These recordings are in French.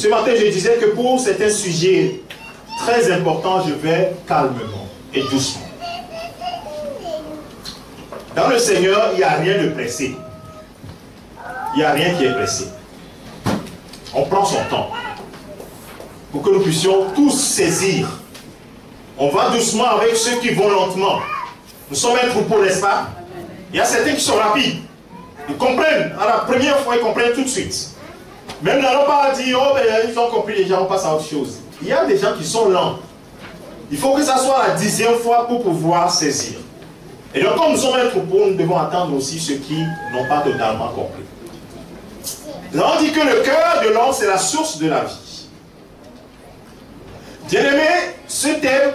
Ce matin, je disais que pour certains sujets très importants, je vais calmement et doucement. Dans le Seigneur, il n'y a rien de pressé. Il n'y a rien qui est pressé. On prend son temps pour que nous puissions tous saisir. On va doucement avec ceux qui vont lentement. Nous sommes un troupeau, n'est-ce pas? Il y a certains qui sont rapides. Ils comprennent. À la première fois, ils comprennent tout de suite. Même nous n'allons pas dire, oh, ben, ils ont compris déjà, on passe à autre chose. Il y a des gens qui sont lents. Il faut que ça soit la 10e fois pour pouvoir saisir. Et donc, comme nous sommes un troupeau, nous devons attendre aussi ceux qui n'ont pas totalement compris. Nous avons dit que le cœur de l'homme, c'est la source de la vie. Bien-aimé, ce thème,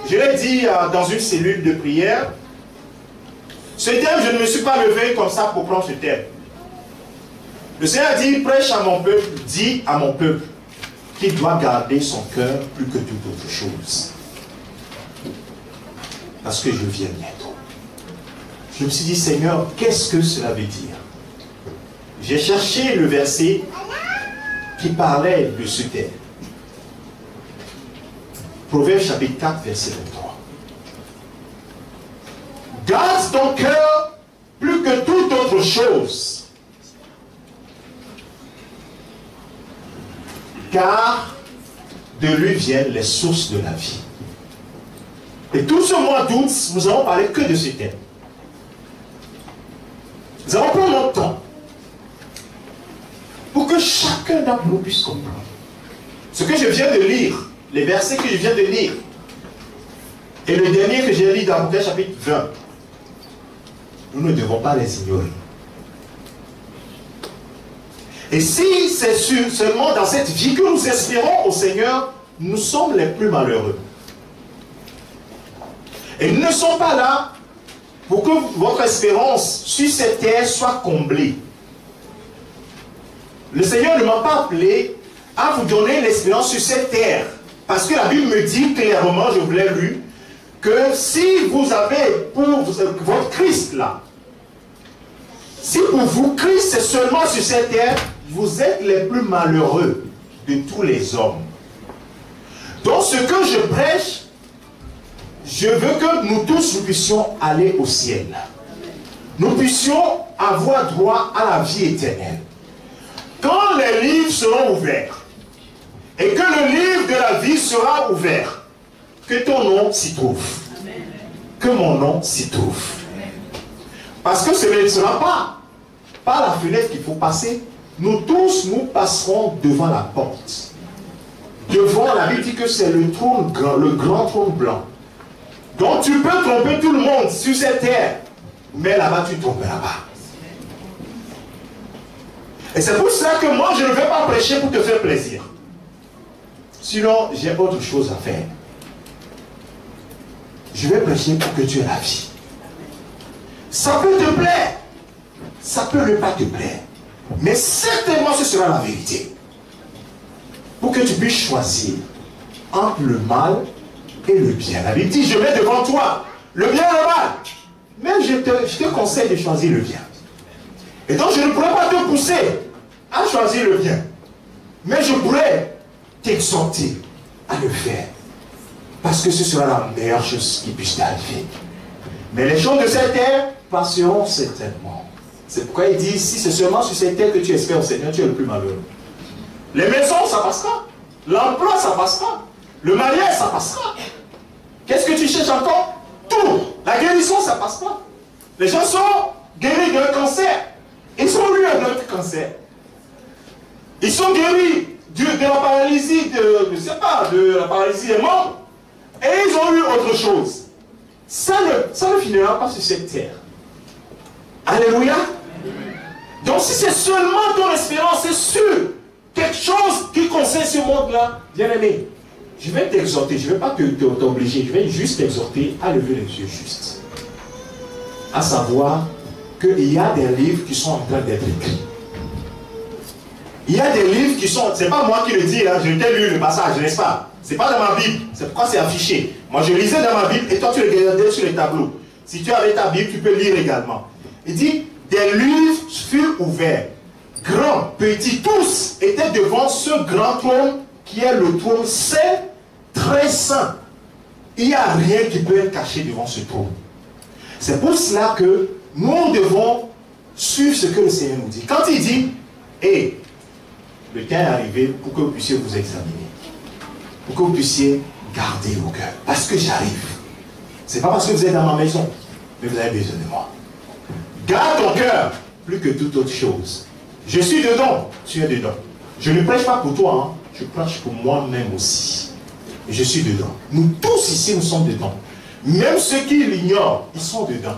je l'ai dit dans une cellule de prière. Ce thème, je ne me suis pas levé comme ça pour prendre ce thème. Le Seigneur dit, prêche à mon peuple, dis à mon peuple qu'il doit garder son cœur plus que toute autre chose. Parce que je viens bientôt. Je me suis dit, Seigneur, qu'est-ce que cela veut dire? J'ai cherché le verset qui parlait de ce thème. Proverbe chapitre 4, verset 23. Garde ton cœur plus que toute autre chose, car de lui viennent les sources de la vie. Et tout ce mois d'août, nous allons parler que de ce thème. Nous allons prendre notre temps pour que chacun d'entre nous puisse comprendre ce que je viens de lire, les versets que je viens de lire, et le dernier que j'ai lu dans Apocalypse chapitre 20. Nous ne devons pas les ignorer. Et si c'est seulement dans cette vie que nous espérons au Seigneur, nous sommes les plus malheureux. Et nous ne sommes pas là pour que votre espérance sur cette terre soit comblée. Le Seigneur ne m'a pas appelé à vous donner l'espérance sur cette terre. Parce que la Bible me dit clairement, je vous l'ai lu, que si vous avez pour votre Christ là, si pour vous Christ c'est seulement sur cette terre, vous êtes les plus malheureux de tous les hommes. Donc ce que je prêche, je veux que nous tous nous puissions aller au ciel. Nous puissions avoir droit à la vie éternelle. Quand les livres seront ouverts, et que le livre de la vie sera ouvert, que ton nom s'y trouve. Que mon nom s'y trouve. Parce que ce ne sera pas par la fenêtre qu'il faut passer. Nous tous, nous passerons devant la porte. Devant, la Bible dit que c'est le trône grand, le grand trône blanc. Donc tu peux tromper tout le monde sur cette terre, mais là-bas tu ne tromperas pas. Et c'est pour cela que moi je ne vais pas prêcher pour te faire plaisir. Sinon, j'ai autre chose à faire. Je vais prêcher pour que tu aies la vie. Ça peut te plaire, ça peut ne pas te plaire, mais certainement ce sera la vérité. Pour que tu puisses choisir entre le mal et le bien. La Bible dit, je mets devant toi le bien et le mal. Mais je te conseille de choisir le bien. Et donc je ne pourrais pas te pousser à choisir le bien. Mais je pourrais t'exhorter à le faire. Parce que ce sera la meilleure chose qui puisse t'arriver. Mais les choses de cette terre passeront certainement. C'est pourquoi il dit, si c'est seulement sur cette terre que tu espères au Seigneur, tu es le plus malheureux. Les maisons, ça passera. L'emploi, ça passera. Le mariage, ça passera. Qu'est-ce que tu cherches encore? Tout. La guérison, ça passera. Les gens sont guéris d'un cancer. Ils sont eu un autre cancer. Ils sont guéris de la paralysie, de la paralysie des membres. Et ils ont eu autre chose. Ça ne finira pas sur cette terre. Alléluia. Donc si c'est seulement ton espérance, c'est sûr, quelque chose qui concerne ce monde-là, bien aimé, je vais t'exhorter, je ne vais pas t'obliger, je vais juste t'exhorter à lever les yeux juste. À savoir qu'il y a des livres qui sont en train d'être écrits. Il y a des livres qui sont, c'est pas moi qui le dis, hein, je t'ai lu le passage, n'est-ce pas? C'est pas dans ma Bible, c'est pourquoi c'est affiché. Moi je lisais dans ma Bible et toi tu regardais sur les tableaux. Si tu avais ta Bible, tu peux lire également. Il dit, des livres furent ouverts grands, petits, tous étaient devant ce grand trône qui est le trône saint, très saint. Il n'y a rien qui peut être caché devant ce trône. C'est pour cela que nous devons suivre ce que le Seigneur nous dit. Quand il dit, hey, le temps est arrivé pour que vous puissiez vous examiner, pour que vous puissiez garder vos cœurs. Parce que j'arrive. Ce n'est pas parce que vous êtes dans ma maison, mais vous avez besoin de moi. Garde ton cœur plus que toute autre chose. Je suis dedans, tu es dedans. Je ne prêche pas pour toi, hein. Je prêche pour moi-même aussi. Et je suis dedans. Nous tous ici, nous sommes dedans. Même ceux qui l'ignorent, ils sont dedans.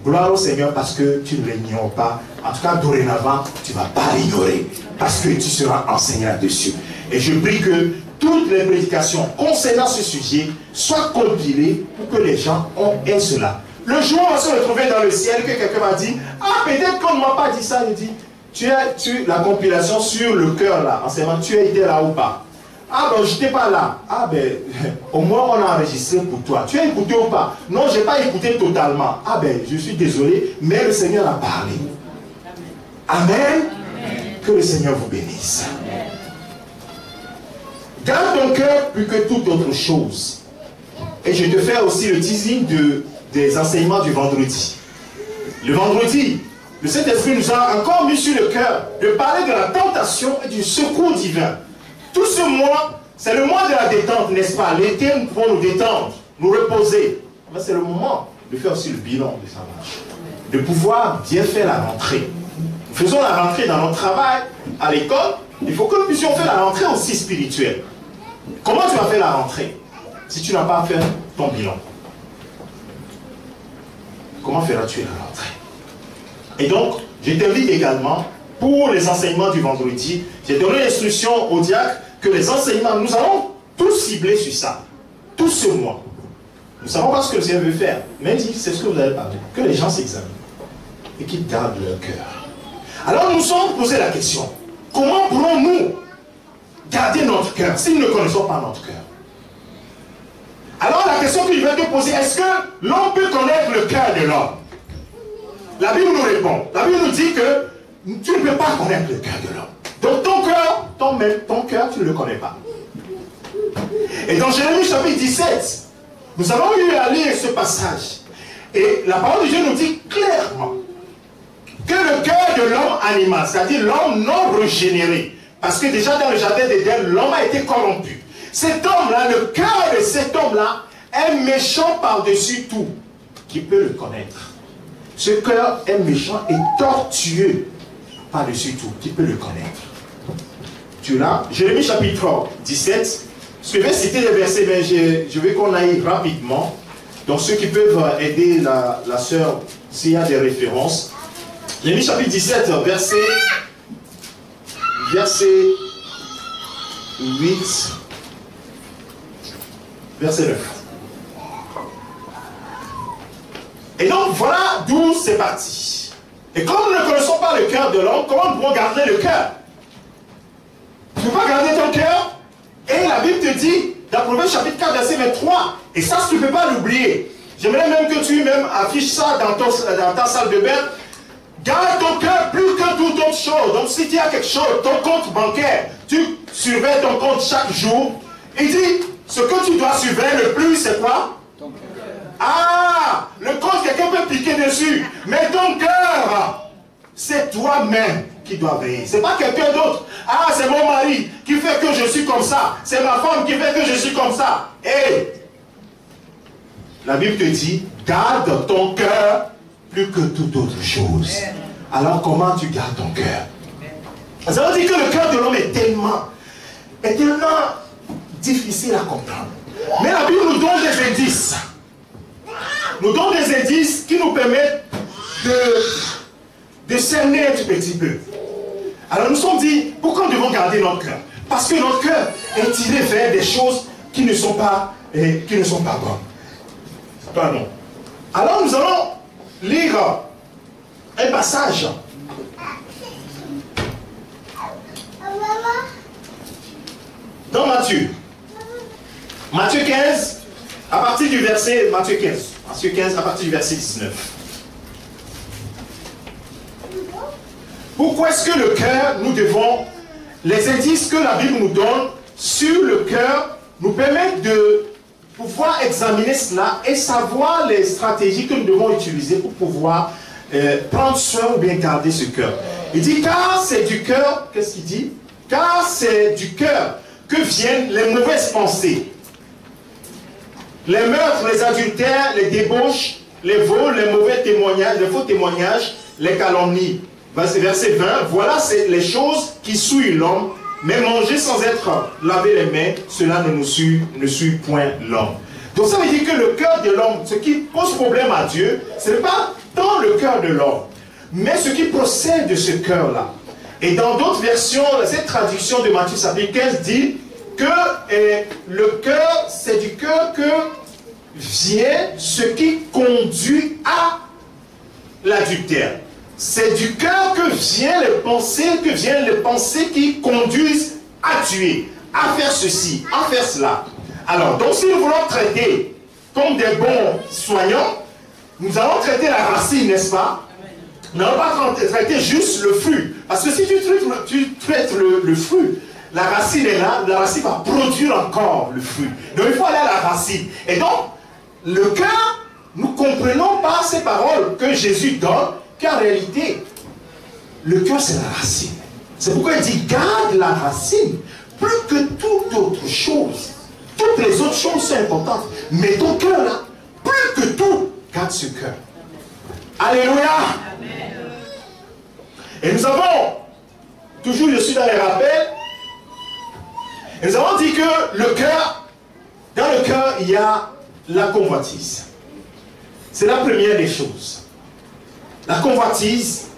Gloire au Seigneur parce que tu ne l'ignores pas. En tout cas, dorénavant, tu ne vas pas l'ignorer. Parce que tu seras enseigné là-dessus. Et je prie que toutes les prédications concernant ce sujet soient compilées pour que les gens aient cela. Le jour où on va se retrouver dans le ciel, que quelqu'un m'a dit, ah, peut-être qu'on ne m'a pas dit ça, il dit, la compilation sur le cœur là, enseignement, tu as été là ou pas? Ah ben, je n'étais pas là. Ah ben, au moins on a enregistré pour toi. Tu as écouté ou pas? Non, je n'ai pas écouté totalement. Ah ben, je suis désolé, mais le Seigneur a parlé. Amen. Amen. Que le Seigneur vous bénisse. Amen. Garde ton cœur plus que toute autre chose. Et je te fais aussi le teasing des enseignements du vendredi. Le vendredi, le Saint-Esprit nous a encore mis sur le cœur de parler de la tentation et du secours divin. Tout ce mois, c'est le mois de la détente, n'est-ce pas? L'été, nous pouvons nous détendre, nous reposer. C'est le moment de faire aussi le bilan de sa marche. De pouvoir bien faire la rentrée. Nous faisons la rentrée dans notre travail, à l'école. Il faut que nous puissions faire la rentrée aussi spirituelle. Comment tu vas faire la rentrée si tu n'as pas fait ton bilan? Comment feras-tu la rentrée? Et donc, je t'invite également, pour les enseignements du vendredi, j'ai donné l'instruction au diacre que les enseignements, nous allons tous cibler sur ça. Tout ce mois. Nous ne savons pas ce que le Seigneur veut faire, mais il dit, c'est ce que vous avez parlé, que les gens s'examinent et qu'ils gardent leur cœur. Alors nous nous sommes posé la question, comment pourrons-nous garder notre cœur si nous ne connaissons pas notre cœur? Alors la question que je vais te poser, est-ce que l'homme peut connaître le cœur de l'homme? La Bible nous répond. La Bible nous dit que tu ne peux pas connaître le cœur de l'homme. Donc ton cœur, tu ne le connais pas. Et dans Jérémie chapitre 17, nous avons eu à lire ce passage. Et la parole de Dieu nous dit clairement que le cœur de l'homme animal, c'est-à-dire l'homme non régénéré, parce que déjà dans le jardin d'Éden, l'homme a été corrompu. Cet homme-là, le cœur de cet homme-là est méchant par-dessus tout. Qui peut le connaître? Ce cœur est méchant et tortueux par-dessus tout. Qui peut le connaître? Tu l'as? Jérémie chapitre 17. Je vais citer les versets, mais je veux qu'on aille rapidement. Donc ceux qui peuvent aider la sœur, s'il y a des références. Jérémie chapitre 17, verset 8, verset 9. Et donc voilà d'où c'est parti. Et comme nous ne connaissons pas le cœur de l'homme, comment nous pouvons garder le cœur? Tu ne peux pas garder ton cœur. Et la Bible te dit, dans Proverbe chapitre 4, verset 23, et ça, tu ne peux pas l'oublier. J'aimerais même que tu affiches ça dans ta salle de bain. Garde ton cœur plus que toute autre chose. Donc si tu as quelque chose, ton compte bancaire, tu surveilles ton compte chaque jour. Il dit, ce que tu dois surveiller le plus, c'est quoi? Ton cœur. Ah, le compte, quelqu'un peut piquer dessus. Mais ton cœur, c'est toi-même qui dois veiller. Ce n'est pas quelqu'un d'autre. Ah, c'est mon mari qui fait que je suis comme ça. C'est ma femme qui fait que je suis comme ça. Et la Bible te dit, garde ton cœur plus que toute autre chose. Alors comment tu gardes ton cœur? Ça veut dire que le cœur de l'homme est tellement difficile à comprendre. Mais la Bible nous donne des indices. Nous donne des indices qui nous permettent de cerner un petit peu. Alors nous sommes dit, pourquoi nous devons garder notre cœur? Parce que notre cœur est tiré vers des choses qui ne sont pas bonnes. Pardon. Alors nous allons lire un passage. Dans Matthieu. Matthieu 15, à partir du verset, Matthieu 15, à partir du verset 19. Pourquoi est-ce que le cœur, nous devons, les indices que la Bible nous donne sur le cœur nous permettent de pouvoir examiner cela et savoir les stratégies que nous devons utiliser pour pouvoir prendre soin ou bien garder ce cœur. Il dit, car c'est du cœur, qu'est-ce qu'il dit? Car c'est du cœur que viennent les mauvaises pensées, les meurtres, les adultères, les débauches, les vols, les mauvais témoignages, les faux témoignages, les calomnies. Verset 20, voilà les choses qui souillent l'homme, mais manger sans être lavé les mains, cela ne suit point l'homme. Donc ça veut dire que le cœur de l'homme, ce qui pose problème à Dieu, ce n'est pas tant le cœur de l'homme, mais ce qui procède de ce cœur-là. Et dans d'autres versions, cette traduction de Matthieu chapitre 15 dit que le cœur, c'est du cœur que vient ce qui conduit à l'adultère. C'est du cœur que viennent les pensées qui conduisent à tuer, à faire ceci, à faire cela. Alors, donc si nous voulons traiter comme des bons soignants, nous allons traiter la racine, n'est-ce pas? Nous n'allons pas traiter juste le fruit. Parce que si tu traites le fruit, la racine est là, la racine va produire encore le fruit. Donc il faut aller à la racine. Et donc, le cœur, nous comprenons par ces paroles que Jésus donne, qu'en réalité, le cœur c'est la racine. C'est pourquoi il dit, garde la racine, plus que toute autre chose. Toutes les autres choses sont importantes. Mais ton cœur là, plus que tout, garde ce cœur. Alléluia. Et nous avons, toujours je suis dans les rappels, et nous avons dit que le cœur, dans le cœur, il y a la convoitise. C'est la première des choses. La convoitise.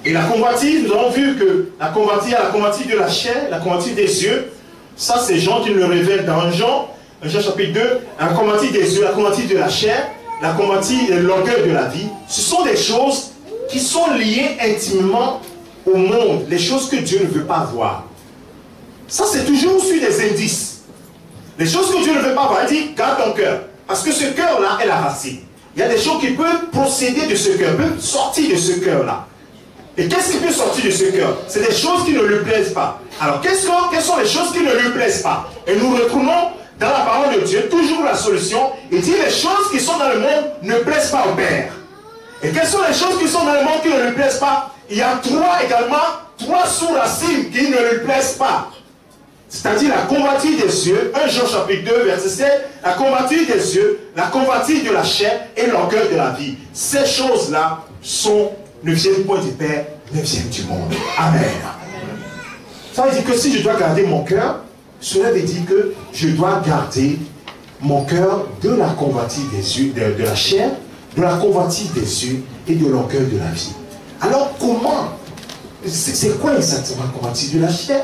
Et la convoitise, nous avons vu que la convoitise, il y a la convoitise de la chair, la convoitise des yeux. Ça, c'est Jean qui nous le révèle dans Jean chapitre 2. La convoitise des yeux, la convoitise de la chair, la convoitise de l'orgueil de la vie. Ce sont des choses qui sont liées intimement au monde, les choses que Dieu ne veut pas voir. Ça, c'est toujours sur des indices. Les choses que Dieu ne veut pas voir, il dit, garde ton cœur. Parce que ce cœur-là est la racine. Il y a des choses qui peuvent procéder de ce cœur, peuvent sortir de ce cœur-là. Et qu'est-ce qui peut sortir de ce cœur? C'est des choses qui ne lui plaisent pas. Alors, quelles sont les choses qui ne lui plaisent pas? Et nous retournons dans la parole de Dieu, toujours la solution. Il dit, les choses qui sont dans le monde ne plaisent pas au Père. Et quelles sont les choses qui sont dans le monde qui ne lui plaisent pas? Il y a trois sous-racines qui ne lui plaisent pas. C'est-à-dire la convoitise des yeux, 1 Jean chapitre 2, verset 7, la convoitise des yeux, la convoitise de la chair et l'orgueil de la vie. Ces choses-là ne viennent point du Père, mais viennent du monde. Amen. Ça veut dire que si je dois garder mon cœur, cela veut dire que je dois garder mon cœur de la convoitise des yeux, de la chair, de la convoitise des yeux et de l'orgueil de la vie. Alors comment? C'est quoi exactement la convoitise de la chair?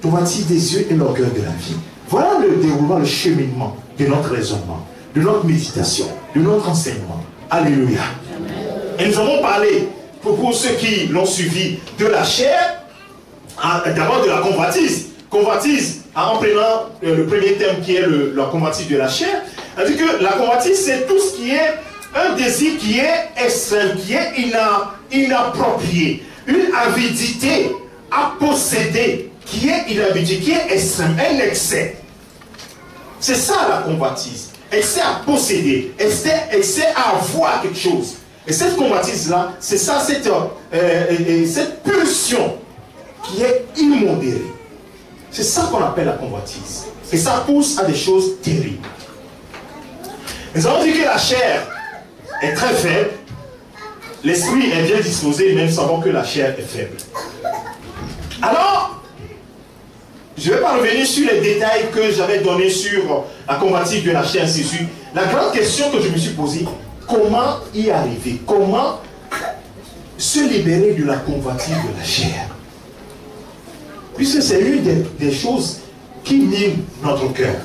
Convoitise des yeux et l'orgueil de la vie. Voilà le déroulement, le cheminement de notre raisonnement, de notre méditation, de notre enseignement. Alléluia. Et nous avons parlé, pour ceux qui l'ont suivi, de la chair, d'abord de la convoitise. Convoitise, en prenant le premier thème qui est la convoitise de la chair, c'est-à-dire que la convoitise, c'est tout ce qui est un désir qui est extrême, qui est inapproprié, une avidité à posséder, qui est inhabitué, qui est extrême, un excès. C'est ça la convoitise. Excès à posséder, excès à avoir quelque chose. Et cette convoitise-là, c'est ça, cette pulsion qui est immodérée. C'est ça qu'on appelle la convoitise. Et ça pousse à des choses terribles. Nous avons dit que la chair est très faible. L'esprit est bien disposé, mais nous savons que la chair est faible. Alors, je ne vais pas revenir sur les détails que j'avais donnés sur la convoitise de la chair, ainsi de suite. La grande question que je me suis posée, comment y arriver? Comment se libérer de la convoitise de la chair? Puisque c'est l'une des choses qui mine notre cœur.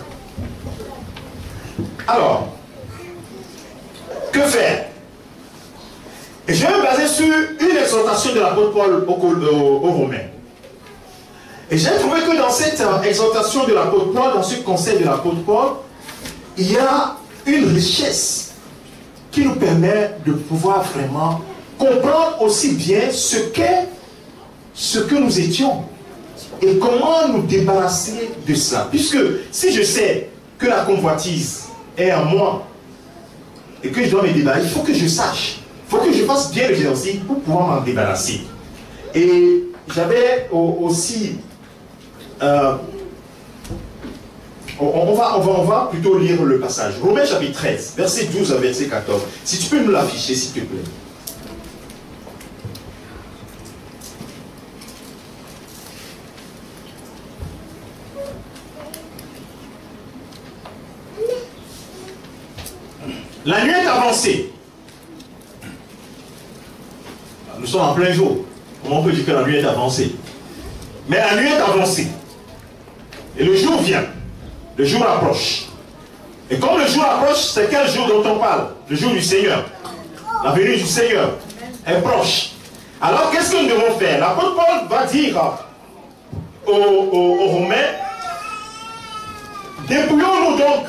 Alors, que faire? Et je vais me baser sur une exhortation de l'apôtre Paul aux Romains. Et j'ai trouvé que dans cette exhortation de l'apôtre Paul, dans ce conseil de l'apôtre Paul, il y a une richesse qui nous permet de pouvoir vraiment comprendre aussi bien ce qu'est ce que nous étions et comment nous débarrasser de ça. Puisque si je sais que la convoitise est en moi et que je dois me débarrasser, il faut que je sache, il faut que je fasse bien l'exercice pour pouvoir m'en débarrasser. Et j'avais aussi... on va plutôt lire le passage. Romains chapitre 13, verset 12 à verset 14. Si tu peux nous l'afficher, s'il te plaît. La nuit est avancée. Nous sommes en plein jour. Comment on peut dire que la nuit est avancée? Mais la nuit est avancée. Et le jour vient. Le jour approche. Et comme le jour approche, c'est quel jour dont on parle? Le jour du Seigneur. La venue du Seigneur est proche. Alors qu'est-ce que nous devons faire? L'apôtre Paul va dire aux Romains, dépouillons-nous donc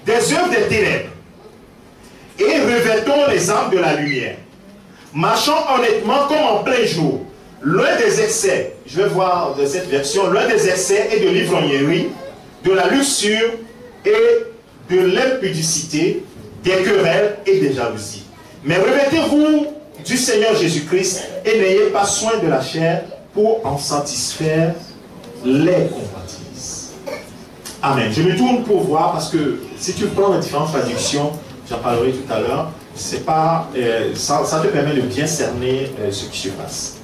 des œuvres des ténèbres et revêtons les armes de la lumière. Marchons honnêtement comme en plein jour, loin des excès, je vais voir de cette version, loin des excès et de l'ivrognerie, de la luxure et de l'impudicité, des querelles et des jalousies. Mais revêtez-vous du Seigneur Jésus-Christ et n'ayez pas soin de la chair pour en satisfaire les convoitises. Amen. Je me tourne pour voir parce que si tu prends les différentes traductions, j'en parlerai tout à l'heure, c'est pas, ça te permet de bien cerner ce qui se passe.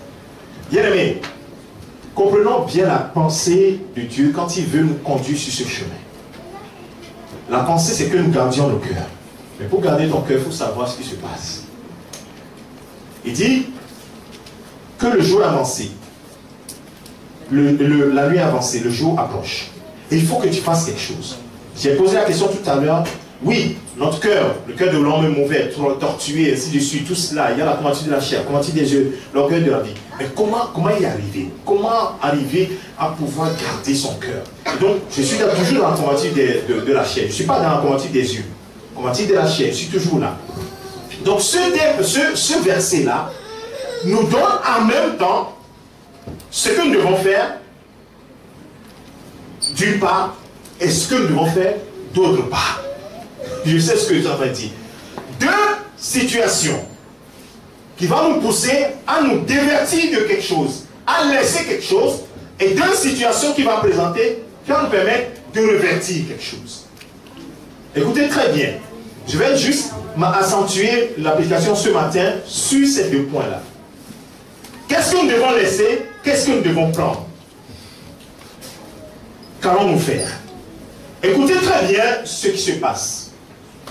Bien-aimés, comprenons bien la pensée de Dieu quand il veut nous conduire sur ce chemin. La pensée, c'est que nous gardions nos cœurs. Mais pour garder ton cœur, il faut savoir ce qui se passe. Il dit que le jour avancé, la nuit avancée, le jour approche. Et il faut que tu fasses quelque chose. J'ai posé la question tout à l'heure. Oui, notre cœur, le cœur de l'homme est mauvais, tortué, ainsi de suite, tout cela. Il y a la convoitise de la chair, la convoitise des yeux, l'orgueil de la vie. Mais comment y arriver? Comment arriver à pouvoir garder son cœur? Et donc, je suis toujours dans la convoitise de la chair. Je ne suis pas dans la convoitise des yeux. La convoitise de la chair, je suis toujours là. Donc, ce verset-là nous donne en même temps ce que nous devons faire d'une part et ce que nous devons faire d'autre part. Je sais ce que j'avais dit. Deux situations qui vont nous pousser à nous divertir de quelque chose, à laisser quelque chose, et deux situations qui vont présenter, qui vont nous permettre de revertir quelque chose. Écoutez très bien. Je vais juste accentuer l'application ce matin sur ces deux points-là. Qu'est-ce que nous devons laisser? Qu'est-ce que nous devons prendre? Qu'allons-nous faire? Écoutez très bien ce qui se passe.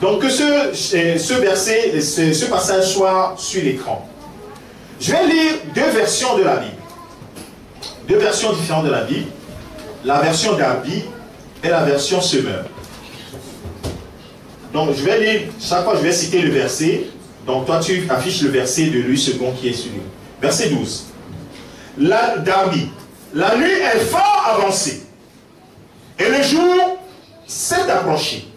Donc que ce verset, ce passage soit sur l'écran. Je vais lire deux versions de la Bible. Deux versions différentes de la Bible. La version d'Arby et la version Semeur. Donc je vais lire, chaque fois je vais citer le verset. Donc toi tu affiches le verset de Louis II qui est sur lui. Verset 12. D'Arby. La nuit est fort avancée. Et le jour s'est approché.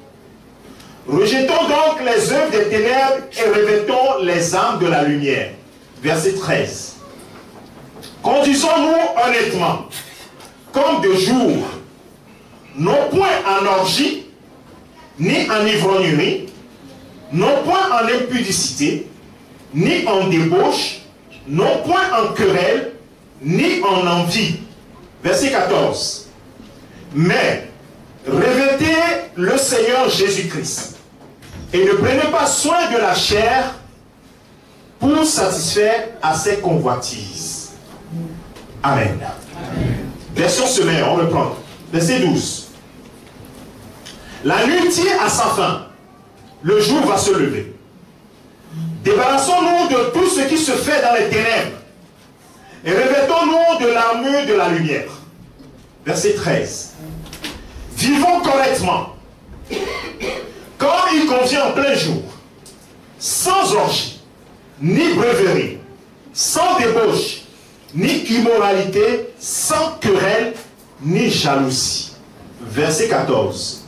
Rejetons donc les œuvres des ténèbres et revêtons les armes de la lumière. Verset 13. Conduisons-nous honnêtement, comme de jour, non point en orgie, ni en ivrognerie, non point en impudicité, ni en débauche, non point en querelle, ni en envie. Verset 14. Mais revêtez le Seigneur Jésus-Christ et ne prenez pas soin de la chair pour satisfaire à ses convoitises. Amen. Version Semeur, on reprend. Verset 12. La nuit tire à sa fin, le jour va se lever. Débarrassons-nous de tout ce qui se fait dans les ténèbres et revêtons-nous de l'armure de la lumière. Verset 13. Vivons correctement, comme il convient en plein jour, sans orgie, ni breverie, sans débauche, ni immoralité, sans querelle, ni jalousie. Verset 14.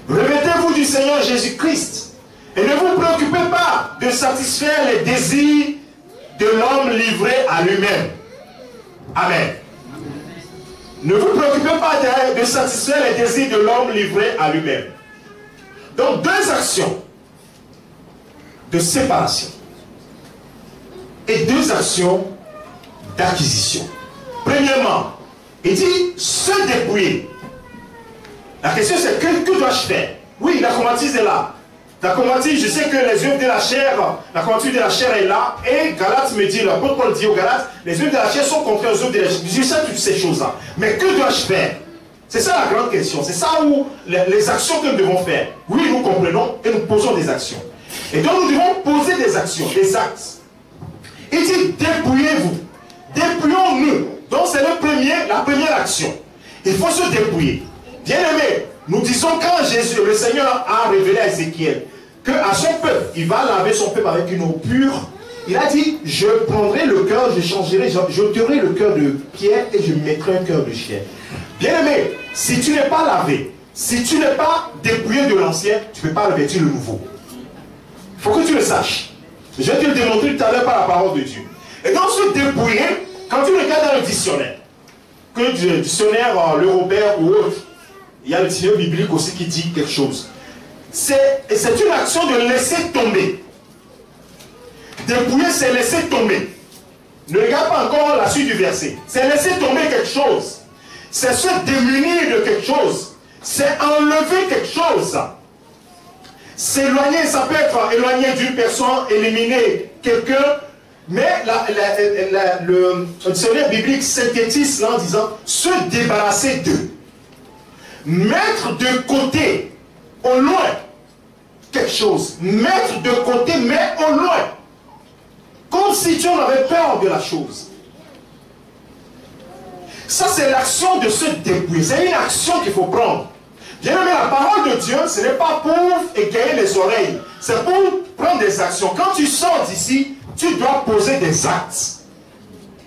Revêtez-vous du Seigneur Jésus-Christ et ne vous préoccupez pas de satisfaire les désirs de l'homme livré à lui-même. Amen. Ne vous préoccupez pas de satisfaire les désirs de l'homme livré à lui-même. Donc, deux actions de séparation et deux actions d'acquisition. Premièrement, il dit se dépouiller. La question c'est que dois-je faire? Oui, la convoitise est là. La convoitise, je sais que les œuvres de la chair, la convoitise de la chair est là. Et Galates me dit, l'apôtre Paul dit aux Galates, les œuvres de la chair sont contraires aux œuvres de la chair. Je sais toutes ces choses-là. Mais que dois-je faire? C'est ça la grande question. C'est ça où les actions que nous devons faire. Oui, nous comprenons et nous posons des actions. Et donc nous devons poser des actions, des actes. Il dit dépouillez-vous. Dépouillons-nous. Donc c'est la première action. Il faut se dépouiller. Bien aimé, nous disons quand Jésus, le Seigneur a révélé à Ézéchiel qu'à son peuple, il va laver son peuple avec une eau pure. Il a dit, je prendrai le cœur, je changerai, j'ôterai le cœur de pierre et je mettrai un cœur de chair. Bien aimé, si tu n'es pas lavé, si tu n'es pas dépouillé de l'ancien, tu ne peux pas revêtir le nouveau. Il faut que tu le saches. Je vais te le démontrer tout à l'heure par la parole de Dieu. Et donc ce dépouiller, quand tu regardes dans le dictionnaire, que le dictionnaire, le Robert ou autre, il y a le dictionnaire biblique aussi qui dit quelque chose. C'est une action de laisser tomber. Dépouiller, c'est laisser tomber. Ne regarde pas encore la suite du verset. C'est laisser tomber quelque chose. C'est se démunir de quelque chose. C'est enlever quelque chose. S'éloigner, ça peut être éloigner d'une personne, éliminer quelqu'un. Mais le dictionnaire biblique synthétise là en disant se débarrasser d'eux. Mettre de côté, au loin, quelque chose. Mettre de côté, mais au loin. Comme si tu en avais peur de la chose. Ça, c'est l'action de se dépouiller. C'est une action qu'il faut prendre. Bien aimé, la parole de Dieu, ce n'est pas pour égayer les oreilles. C'est pour prendre des actions. Quand tu sors d'ici, tu dois poser des actes.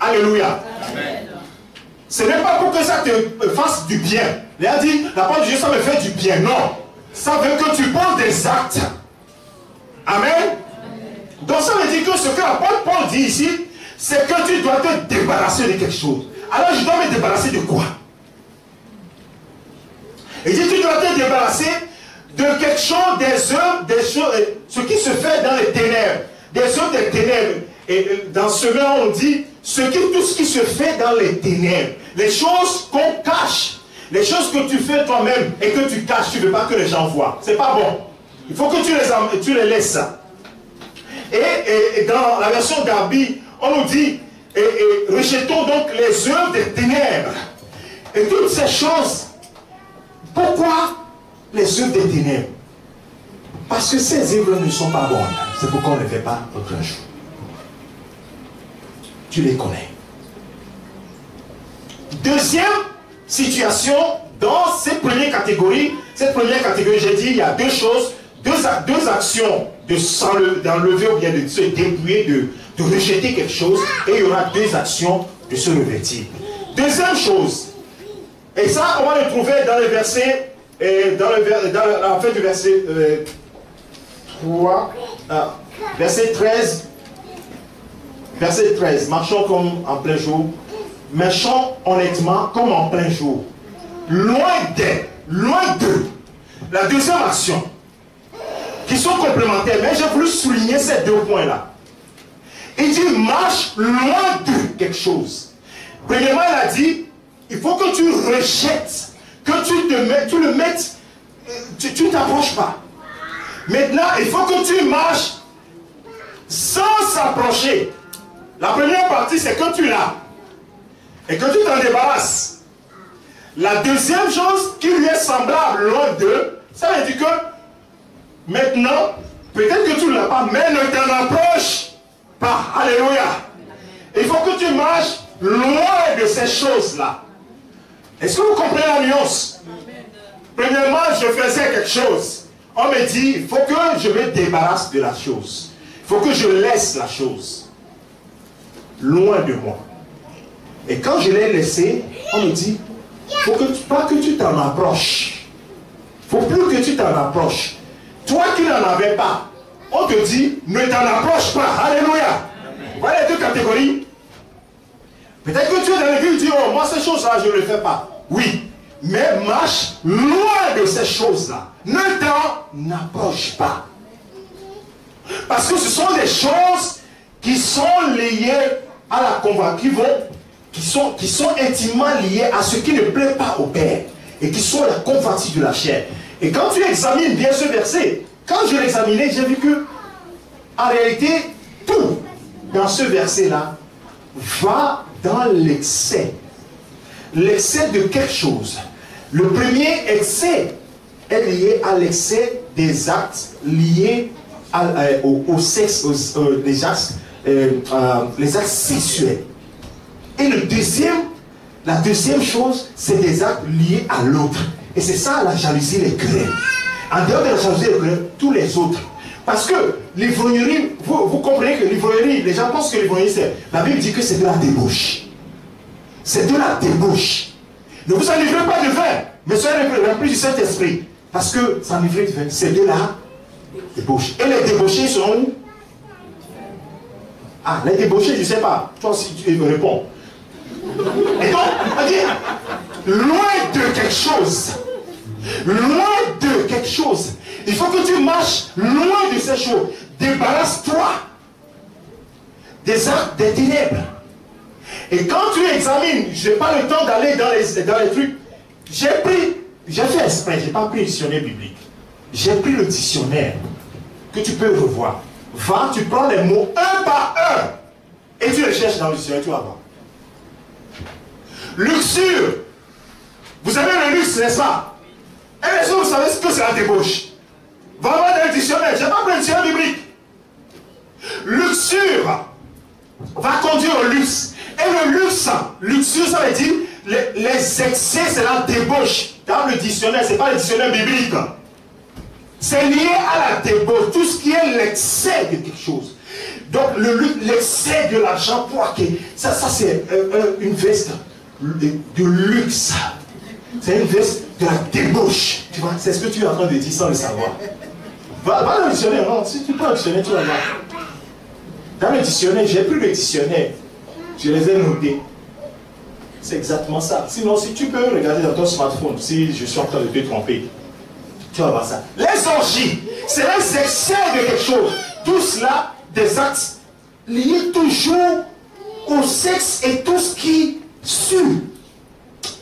Alléluia. Amen. Ce n'est pas pour que ça te fasse du bien. Il a dit, la parole de Dieu, ça me fait du bien. Non. Ça veut que tu poses des actes. Amen. Donc ça veut dire que ce que l'apôtre Paul dit ici, c'est que tu dois te débarrasser de quelque chose. Alors je dois me débarrasser de quoi? Il dit, tu dois te débarrasser de quelque chose, des œuvres, des choses, ce qui se fait dans les ténèbres. Des œuvres des ténèbres. Et dans ce moment, on dit, tout ce qui se fait dans les ténèbres. Les choses qu'on cache. Les choses que tu fais toi-même et que tu caches, tu ne veux pas que les gens voient. C'est pas bon. Il faut que tu les laisses. Et dans la version Darby, on nous dit, rejetons donc les œuvres des ténèbres. Et toutes ces choses, pourquoi les œuvres des ténèbres? Parce que ces œuvres ne sont pas bonnes. C'est pourquoi on ne les fait pas autre jour. Tu les connais. Deuxième situation, dans cette première catégorie, j'ai dit, il y a deux choses, deux actions d'enlever ou bien de se dépouiller, de rejeter quelque chose, et il y aura deux actions de se revêtir. Deuxième chose, et ça on va le trouver dans le verset, dans la fin du verset 3, verset 13, marchons comme en plein jour, marchons honnêtement comme en plein jour, loin d'eux. La deuxième action, qui sont complémentaires, mais j'ai voulu souligner ces deux points-là. Il dit, marche loin de quelque chose. Premièrement, il a dit, il faut que tu rejettes, que tu le mettes, tu ne t'approches pas. Maintenant, il faut que tu marches sans s'approcher. La première partie, c'est que tu l'as. Et que tu t'en débarrasses. La deuxième chose qui lui est semblable loin d'eux, ça veut dire que maintenant, peut-être que tu ne l'as pas, mais ne t'en approche pas. Alléluia. Il faut que tu marches loin de ces choses-là. Est-ce que vous comprenez la nuance? Premièrement, je faisais quelque chose. On me dit, il faut que je me débarrasse de la chose. Il faut que je laisse la chose loin de moi. Et quand je l'ai laissé, on me dit, il ne faut pas que tu t'en approches. Il ne faut plus que tu t'en approches. Toi qui n'en avais pas, on te dit, ne t'en approche pas. Alléluia. Voilà les deux catégories. Peut-être que tu es dans l'église, tu dis, oh, moi ces choses-là, je ne le fais pas. Oui, mais marche loin de ces choses-là. Ne t'en approche pas. Parce que ce sont des choses qui sont liées à la conversion, qui sont intimement liées à ce qui ne plaît pas au Père et qui sont la convertie de la chair. Et quand tu examines bien ce verset, quand je l'examinais, j'ai vu que en réalité, tout dans ce verset-là va dans l'excès. L'excès de quelque chose. Le premier excès est lié à l'excès des actes liés au sexe, les actes sexuels. Et la deuxième chose, c'est des actes liés à l'autre. Et c'est ça la jalousie, les querelles. En dehors de la jalousie, les querelles, tous les autres. Parce que l'ivrognerie, vous comprenez que l'ivrognerie, les gens pensent que l'ivrognerie, la Bible dit que c'est de la débauche. C'est de la débauche. Ne vous enivrez pas de vin, mais soyez remplis du Saint-Esprit. Parce que s'enivrer de vin, c'est de la débauche. Et les débauchés sont où? Ah, les débauchés, je ne sais pas. Toi aussi, tu me réponds. Et donc, on dit, loin de quelque chose. Loin de quelque chose. Il faut que tu marches loin de ces choses. Débarrasse-toi des actes des ténèbres. Et quand tu examines, je n'ai pas le temps d'aller dans les trucs. J'ai fait exprès, je n'ai pas pris le dictionnaire biblique. J'ai pris le dictionnaire que tu peux revoir. Va, tu prends les mots un par un et tu les cherches dans le dictionnaire, tu vas voir. Luxure. Vous avez le luxe, n'est-ce pas? Et les autres, vous savez ce que c'est la débauche. Va voir dans le dictionnaire, je n'ai pas pris le dictionnaire biblique. Luxure va conduire au luxe. Et le luxe, luxure, ça veut dire les excès, c'est la débauche. Dans le dictionnaire, ce n'est pas le dictionnaire biblique. C'est lié à la débauche, tout ce qui est l'excès de quelque chose. Donc l'excès de l'argent poiqué, ça c'est une veste de luxe. C'est une veste de la débauche. Tu vois, c'est ce que tu es en train de dire sans le savoir. Va dans le dictionnaire, non, si tu prends le dictionnaire, tu vas voir. Dans le dictionnaire, j'ai pris le dictionnaire. Je les ai notés. C'est exactement ça. Sinon, si tu peux regarder dans ton smartphone, si je suis en train de te tromper, tu vas voir ça. Les orgies, c'est les excès de quelque chose. Tout cela, des actes liés toujours au sexe et tout ce qui sue.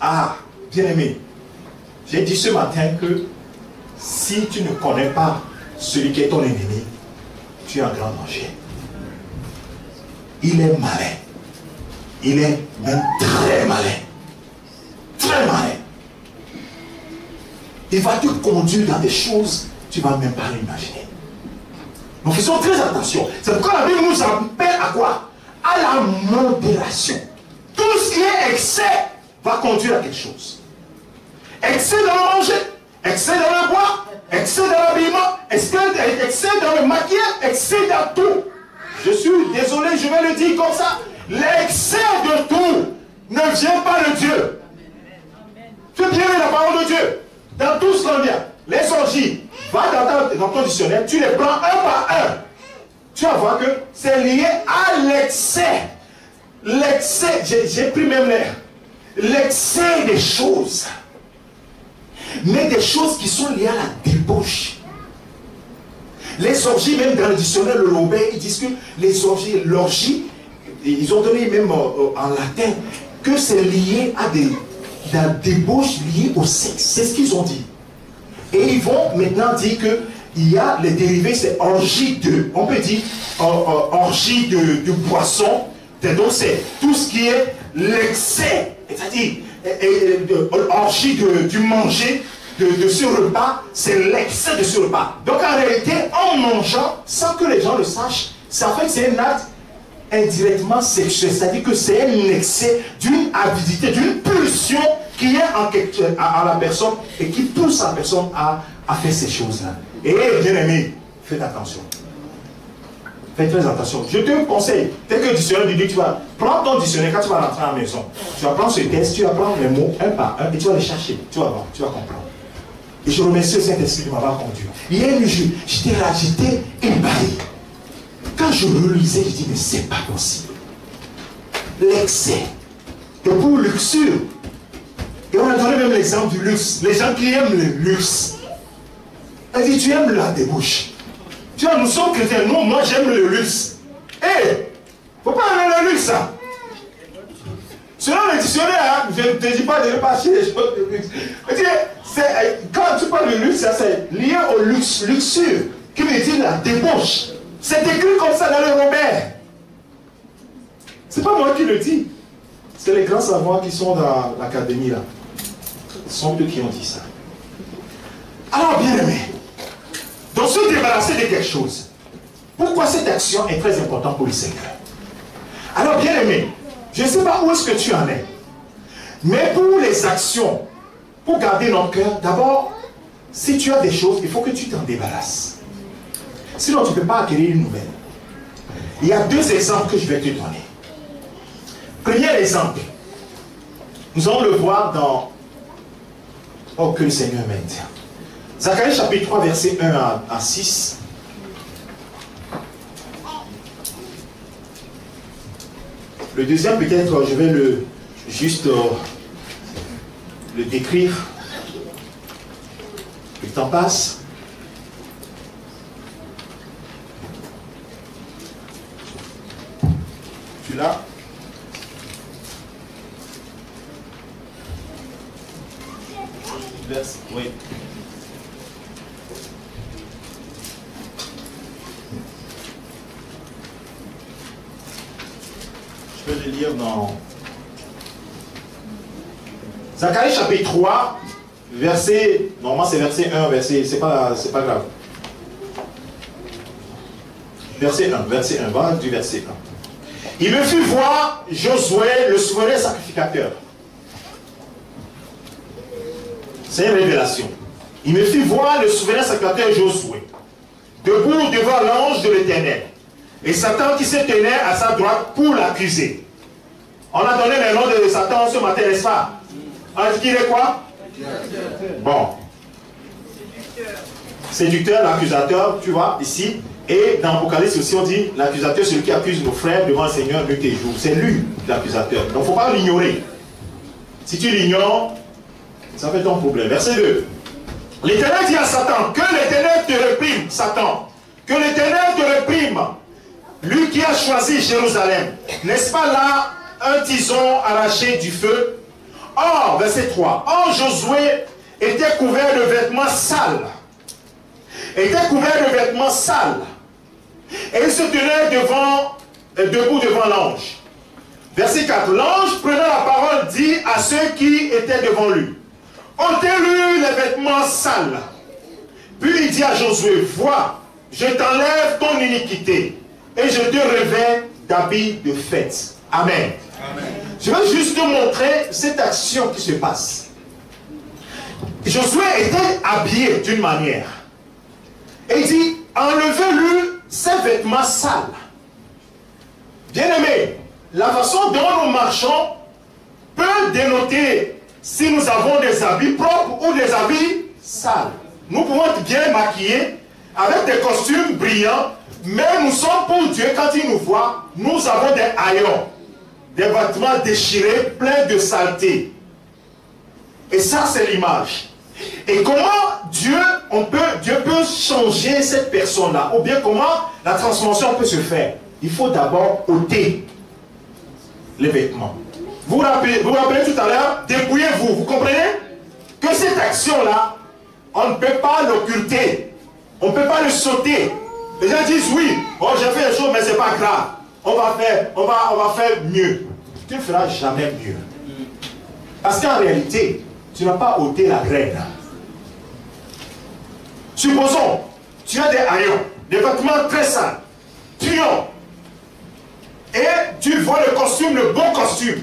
Ah, bien aimé, j'ai dit ce matin que si tu ne connais pas celui qui est ton ennemi, tu es en grand danger. Il est malin. Il est même très malin. Très malin. Il va te conduire dans des choses que tu ne vas même pas l'imaginer. Donc faisons très attention. C'est pourquoi la Bible nous appelle à quoi? À la modération. Tout ce qui est excès va conduire à quelque chose. Excès dans le manger, excès dans le boire, excès dans l'habillement, excès dans le maquillage, excès dans tout. Je suis désolé, je vais le dire comme ça. L'excès de tout ne vient pas de Dieu. Tu bien la parole de Dieu. Dans tout ce qu'on vient, les orgies, va dans ton dictionnaire, tu les prends un par un. Tu vas voir que c'est lié à l'excès. L'excès, j'ai pris même l'air. L'excès des choses. Mais des choses qui sont liées à la débauche. Les orgies, même dans le dictionnaire, le Robert, ils disent que les orgies, l'orgie, ils ont donné même en latin que c'est lié à la débauche liée au sexe. C'est ce qu'ils ont dit. Et ils vont maintenant dire qu'il y a les dérivés, c'est orgie de, on peut dire, orgie de boisson. Donc c'est tout ce qui est l'excès, c'est-à-dire orgie du manger, de ce repas, c'est l'excès de ce repas. Donc en réalité, en mangeant, sans que les gens le sachent, en fait c'est un acte indirectement sexuel, c'est-à-dire que c'est un excès d'une avidité, d'une pulsion qui est à la personne et qui pousse la personne à faire ces choses-là. Et bien aimé, faites attention. Faites très attention. Je te conseille, dès que le dictionnaire biblique, tu vas prendre ton dictionnaire quand tu vas rentrer à la maison. Tu vas prendre ce texte, tu vas prendre les mots un par un et tu vas les chercher. Tu vas voir, tu vas comprendre. Et je remercie le Saint-Esprit de m'avoir conduit. Hier, j'étais là, j'étais ébahi. Quand je relisais, je dis, mais c'est pas possible. L'excès. de pour luxure. Et on a donné même l'exemple du luxe. Les gens qui aiment le luxe. Elle dit, tu aimes la débauche. Tu vois, nous sommes chrétiens. Nous, moi, j'aime le luxe. Hé, faut pas aimer le luxe, ça. Selon le dictionnaire, hein, je ne te dis pas de ne pas acheter des choses de luxe. Quand tu parles de luxe, c'est lié au luxe, luxure, qui veut dire la débauche. C'est écrit comme ça dans le Robert. C'est pas moi qui le dis. C'est les grands savants qui sont dans l'académie là. Ce sont eux qui ont dit ça. Alors, bien aimé, donc se débarrasser de quelque chose. Pourquoi cette action est très importante pour le Seigneur? Alors, bien aimé, je ne sais pas où est-ce que tu en es. Mais pour les actions, pour garder notre cœur, d'abord, si tu as des choses, il faut que tu t'en débarrasses. Sinon, tu ne peux pas acquérir une nouvelle. Il y a deux exemples que je vais te donner. Premier exemple, nous allons le voir dans... Oh, que le Seigneur m'aide. Zacharie chapitre 3, verset 1 à 6. Le deuxième, peut-être, je vais juste le décrire. Le temps passe. Tu l'as? Oui. Je peux le lire dans Zacharie chapitre 3, verset, normalement c'est verset 1, verset, c'est pas grave. Verset 1, voilà du verset 1. Il me fit voir Josué, le souverain sacrificateur. C'est une révélation. Il me fit voir le souverain sacrificateur Josué, debout devant l'ange de l'Éternel. Et Satan qui se tenait à sa droite pour l'accuser. On a donné le nom de Satan ce matin, n'est-ce pas? On a dit qu'il est quoi? Bon. Séducteur, l'accusateur, tu vois, ici. Et dans l'Apocalypse aussi, on dit l'accusateur, celui qui accuse nos frères devant le Seigneur nuit et jour. C'est lui, l'accusateur. Donc il ne faut pas l'ignorer. Si tu l'ignores, ça fait ton problème. Verset 2. L'Éternel dit à Satan, que l'Éternel te réprime, Satan. Que l'Éternel te réprime. Lui qui a choisi Jérusalem. N'est-ce pas là un tison arraché du feu? Or, verset 3. Or, Josué était couvert de vêtements sales. Était couvert de vêtements sales. Et il se tenait debout devant l'ange. Verset 4. L'ange, prenant la parole, dit à ceux qui étaient devant lui, ôtez-lui les vêtements sales. Puis il dit à Josué, vois, je t'enlève ton iniquité et je te revêts d'habits de fête. Amen. Amen. Je vais juste te montrer cette action qui se passe. Josué était habillé d'une manière. Et il dit, enlevez-lui ses vêtements sales. Bien-aimé, la façon dont nous marchons peut dénoter si nous avons des habits propres ou des habits sales. Nous pouvons être bien maquillés, avec des costumes brillants, mais nous sommes pour Dieu, quand il nous voit, nous avons des haillons, des vêtements déchirés, pleins de saleté. Et ça, c'est l'image. Et comment Dieu peut changer cette personne-là, ou bien comment la transformation peut se faire? Il faut d'abord ôter les vêtements. Vous vous rappelez tout à l'heure, dépouillez-vous. Vous comprenez que cette action-là, on ne peut pas l'occulter. On ne peut pas le sauter. Les gens disent oui, oh, j'ai fait les choses, mais ce n'est pas grave. On va faire mieux. Tu ne feras jamais mieux. Parce qu'en réalité, tu n'as pas ôté la graine. Supposons, tu as des haillons, des vêtements très sales, puants, et tu vois le costume, le bon costume.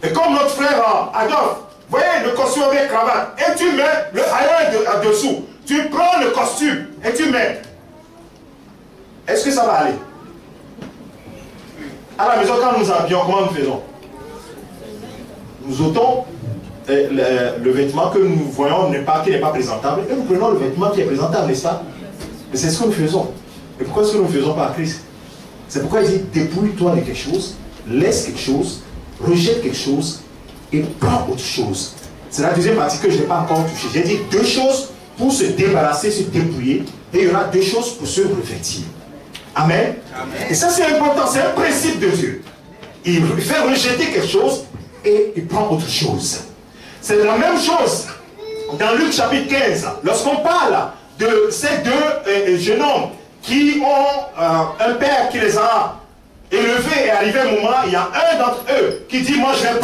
Et comme notre frère Adolphe, voyez le costume avec cravate, et tu mets le haillon dessous. Tu prends le costume et tu mets. Est-ce que ça va aller? À la maison, quand nous habillons, comment nous faisons? Nous ôtons le vêtement que nous voyons qui n'est pas présentable, et nous prenons le vêtement qui est présentable, n'est-ce pas? Et c'est ce que nous faisons. Et pourquoi est-ce que nous ne faisons pas à Christ? C'est pourquoi il dit, dépouille-toi de quelque chose, laisse quelque chose, rejette quelque chose et prend autre chose. C'est la deuxième partie que je n'ai pas encore touchée. J'ai dit deux choses pour se débarrasser, se dépouiller, et il y aura deux choses pour se revêtir. Amen. Amen. Et ça c'est important, c'est un principe de Dieu. Il fait rejeter quelque chose et il prend autre chose. C'est la même chose dans Luc chapitre 15. Lorsqu'on parle de ces deux jeunes hommes qui ont un père qui les a élevés et arrivé un moment, il y a un d'entre eux qui dit, moi je vais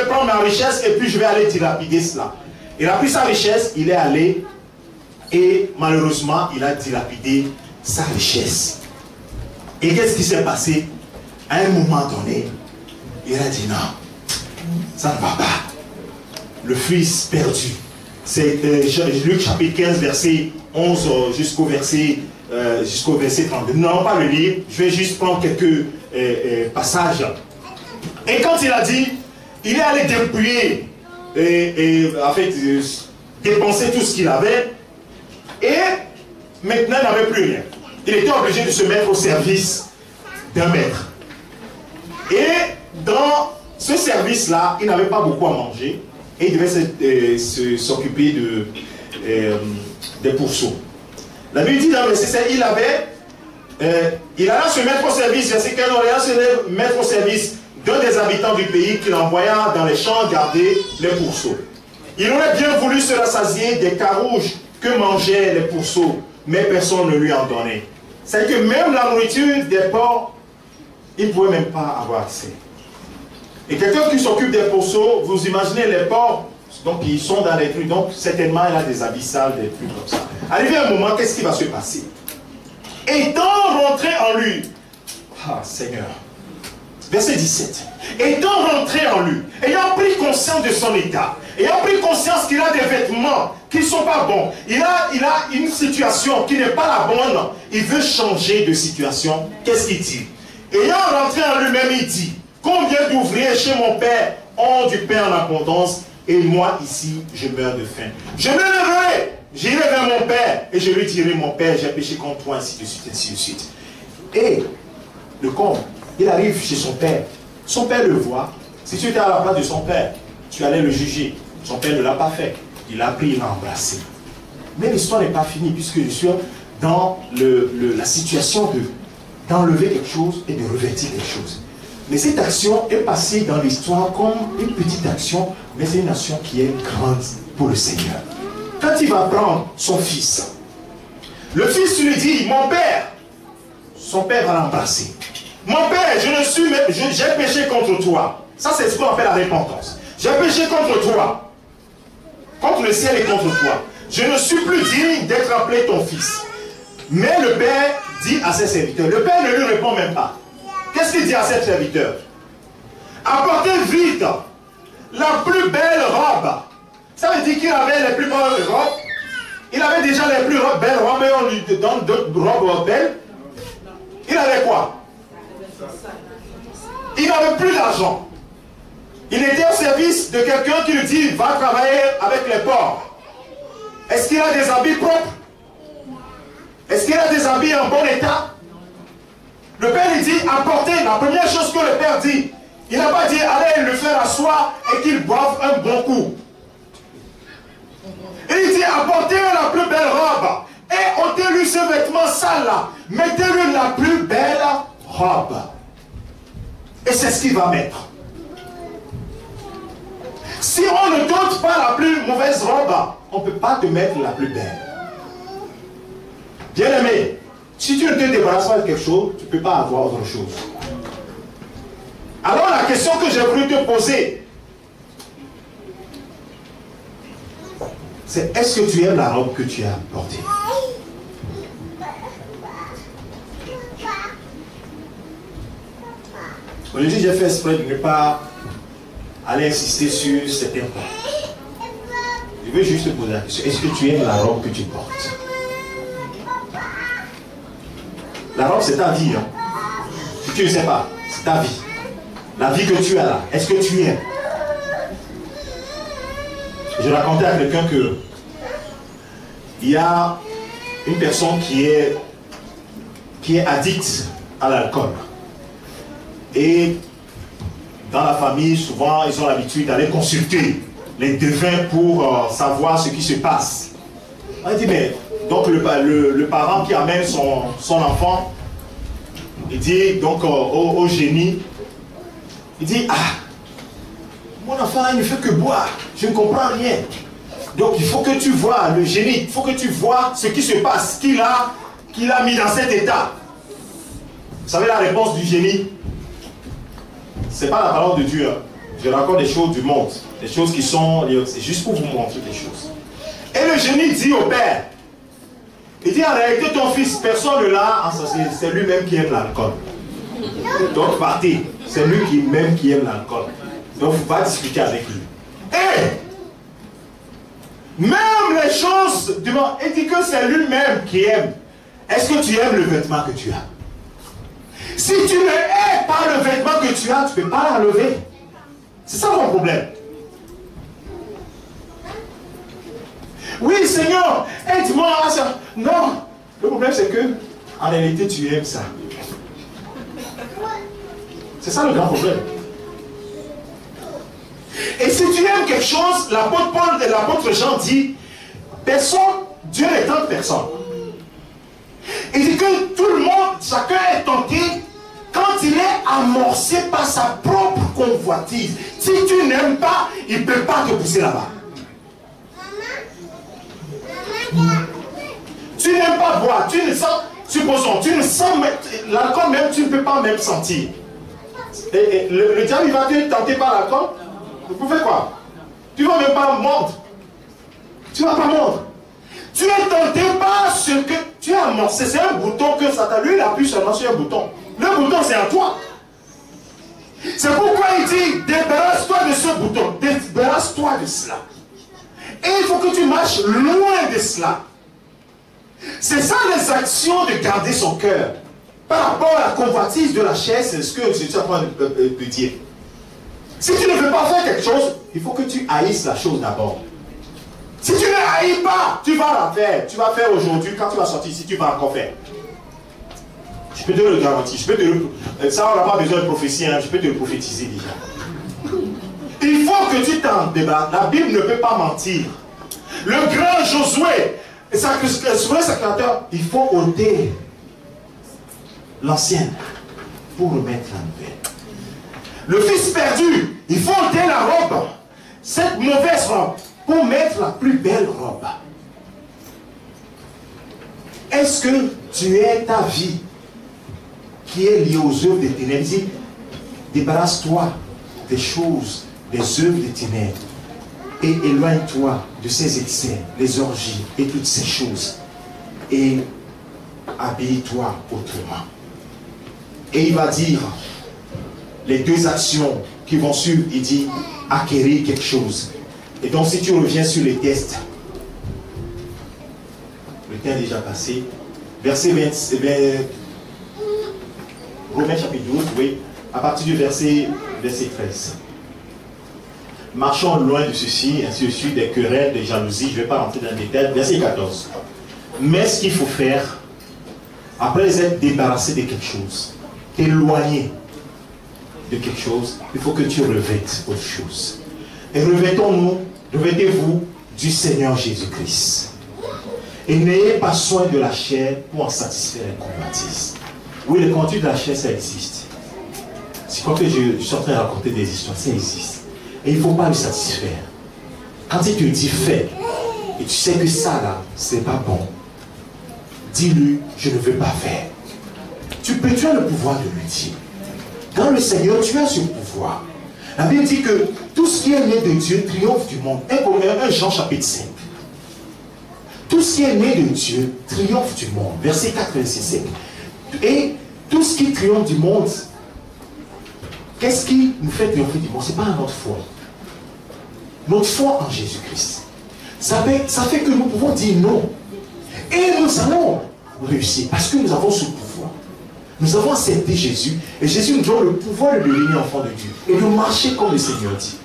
prendre ma richesse et puis je vais aller dilapider cela. Il a pris sa richesse, il est allé et malheureusement il a dilapidé sa richesse. Et qu'est-ce qui s'est passé? À un moment donné, il a dit non, ça ne va pas. Le fils perdu. C'est Luc chapitre 15, verset 11 jusqu'au verset 32. Nous n'allons pas le lire, je vais juste prendre quelques passages. Et quand il a dit, il est allé dépouiller en fait, dépenser tout ce qu'il avait, et maintenant il n'avait plus rien. Il était obligé de se mettre au service d'un maître. Et dans ce service-là, il n'avait pas beaucoup à manger, et il devait s'occuper des pourceaux. La Bible dit dans le verset 7, il alla se mettre au service, verset 15, il alla se mettre au service d'un des habitants du pays qui l'envoya dans les champs garder les pourceaux. Il aurait bien voulu se rassasier des carouges que mangeaient les pourceaux, mais personne ne lui en donnait. C'est que même la nourriture des porcs, il ne pouvait même pas avoir accès. Et quelqu'un qui s'occupe des pourceaux, vous imaginez les porcs, donc ils sont dans les trucs, donc certainement il a des habits sales, des trucs comme ça. Arrivé un moment, qu'est-ce qui va se passer? Étant rentré en lui, ah Seigneur, verset 17, étant rentré en lui, ayant pris conscience de son état, ayant pris conscience qu'il a des vêtements qui ne sont pas bons, il a une situation qui n'est pas la bonne, il veut changer de situation, qu'est-ce qu'il dit? Ayant rentré en lui-même, il dit, combien d'ouvriers chez mon père ont du pain en abondance, et moi ici, je meurs de faim. Je me lèverai, j'irai vers mon père, et je lui dirai, mon père, j'ai péché contre toi, ainsi de suite, ainsi de suite. Et le comble, il arrive chez son père. Son père le voit. Si tu étais à la place de son père, tu allais le juger. Son père ne l'a pas fait. Il a pris, il l'a embrassé. Mais l'histoire n'est pas finie, puisque je suis dans la situation d'enlever quelque chose et de revêtir quelque chose. Mais cette action est passée dans l'histoire comme une petite action, mais c'est une action qui est grande pour le Seigneur. Quand il va prendre son fils, le fils lui dit, mon père, son père va l'embrasser. Mon père, j'ai péché contre toi. Ça, c'est ce qu'on appelle la repentance. J'ai péché contre toi. Contre le ciel et contre toi. Je ne suis plus digne d'être appelé ton fils. Mais le père dit à ses serviteurs. Le père ne lui répond même pas. Qu'est-ce qu'il dit à ses serviteurs? Apportez vite la plus belle robe. Ça veut dire qu'il avait les plus belles robes. Il avait déjà les plus belles robes et on lui donne d'autres robes belles. Il avait quoi? Il n'avait plus d'argent. Il était au service de quelqu'un qui lui dit, va travailler avec les porcs. Est-ce qu'il a des habits propres? Est-ce qu'il a des habits en bon état? Le père lui dit, apportez. La première chose que le père dit, il n'a pas dit, allez le faire asseoir et qu'il boive un bon coup. Il dit, apportez la plus belle robe et ôtez-lui ce vêtement sale là. Mettez-lui la plus belle robe. Et c'est ce qu'il va mettre. Si on ne t'ôte pas la plus mauvaise robe, on ne peut pas te mettre la plus belle. Bien aimé, si tu ne te débarrasses pas de quelque chose, tu ne peux pas avoir autre chose. Alors la question que j'ai voulu te poser, c'est est-ce que tu aimes la robe que tu as portée? Aujourd'hui, j'ai fait exprès de ne pas aller insister sur certains points. Je veux juste te poser la question. Est-ce que tu aimes la robe que tu portes? La robe, c'est ta vie. Hein? Si tu ne sais pas, c'est ta vie. La vie que tu as là, est-ce que tu aimes? Je racontais à quelqu'un que il y a une personne qui est addicte à l'alcool. Et dans la famille, souvent, ils ont l'habitude d'aller consulter les devins pour savoir ce qui se passe. On dit, mais, donc le parent qui amène son enfant, il dit donc au génie, il dit, ah, mon enfant là, il ne fait que boire, je ne comprends rien. Donc il faut que tu vois le génie, il faut que tu vois ce qui se passe, qu'il a mis dans cet état. Vous savez la réponse du génie? Ce n'est pas la parole de Dieu. Hein. Je raconte des choses du monde, des choses qui sont, c'est juste pour vous montrer des choses. Et le génie dit au père, il dit en réalité ton fils, personne ne l'a, c'est lui-même qui aime l'alcool. Donc partez, c'est lui-même qui aime l'alcool. Donc il ne faut pas discuter avec lui. Et même les choses du monde, il dit que c'est lui-même qui aime. Est-ce que tu aimes le vêtement que tu as? Si tu ne hais pas le vêtement que tu as, tu ne peux pas l'enlever. C'est ça mon problème. Oui, Seigneur, aide-moi. Non, le problème c'est que, en réalité, tu aimes ça. C'est ça le grand problème. Et si tu aimes quelque chose, l'apôtre Paul et l'apôtre Jean dit, personne, Dieu ne tente personne. Il dit que tout le monde, chacun est tenté quand il est amorcé par sa propre convoitise. Si tu n'aimes pas, il ne peut pas te pousser là-bas. Tu n'aimes pas boire, tu ne sens, supposons, tu ne sens l'alcool même, tu ne peux pas même sentir. Et le diable, il va te tenter par l'alcool. Vous pouvez quoi? Tu ne vas même pas mordre. Tu ne vas pas mordre. Tu es tenté par ce que tu as amorcé. C'est un bouton que Satan, lui, il appuie seulement sur un bouton. Le bouton, c'est à toi. C'est pourquoi il dit, débarrasse-toi de ce bouton. Débarrasse-toi de cela. Et il faut que tu marches loin de cela. C'est ça les actions de garder son cœur. Par rapport à la convoitise de la chair, c'est ce que je suis en train de dire. Si tu ne veux pas faire quelque chose, il faut que tu haïsses la chose d'abord. Si tu ne haïs pas, tu vas la faire. Tu vas faire aujourd'hui, quand tu vas sortir ici, tu vas encore faire. Je peux te le garantir. Ça, on n'a pas besoin de prophétie, hein, je peux te le prophétiser déjà. Il faut que tu t'en débarrasses. La Bible ne peut pas mentir. Le grand Josué, le sacrificateur, il faut ôter l'ancienne pour remettre la nouvelle. Le fils perdu, il faut ôter la robe, cette mauvaise robe, pour mettre la plus belle robe. Est-ce que tu es ta vie qui est liée aux œuvres des ténèbres? Dis, débarrasse-toi des choses, des œuvres des ténèbres et éloigne-toi de ces excès, les orgies et toutes ces choses et habille-toi autrement. Et il va dire les deux actions qui vont suivre. Il dit acquérir quelque chose. Et donc si tu reviens sur les tests, le temps est déjà passé. Verset 20, Romains chapitre 12, oui, à partir du verset 13. Marchons loin de ceci, ainsi de suite, des querelles, des jalousies. Je ne vais pas rentrer dans le détail. Verset 14. Mais ce qu'il faut faire, après être débarrassé de quelque chose, éloigné de quelque chose, il faut que tu revêtes autre chose. Et revêtez-vous du Seigneur Jésus-Christ. Et n'ayez pas soin de la chair pour en satisfaire les convoitises. Oui, le contenu de la chair, ça existe. C'est comme que je suis en train de raconter des histoires, ça existe. Et il ne faut pas le satisfaire. Quand il te dit fais, et tu sais que ça là, c'est pas bon, dis-lui, je ne veux pas faire. Tu as le pouvoir de lui dire. Dans le Seigneur, tu as ce pouvoir. La Bible dit que tout ce qui est né de Dieu triomphe du monde. 1 Jean chapitre 5. Tout ce qui est né de Dieu triomphe du monde. Verset 4, verset 5. Et tout ce qui triomphe du monde, qu'est-ce qui nous fait triompher du monde? Ce n'est pas notre foi. Notre foi en Jésus-Christ. Ça fait que nous pouvons dire non. Et nous allons réussir parce que nous avons ce pouvoir. Nous avons accepté Jésus et Jésus nous donne le pouvoir de devenir enfant de Dieu et de marcher comme le Seigneur dit.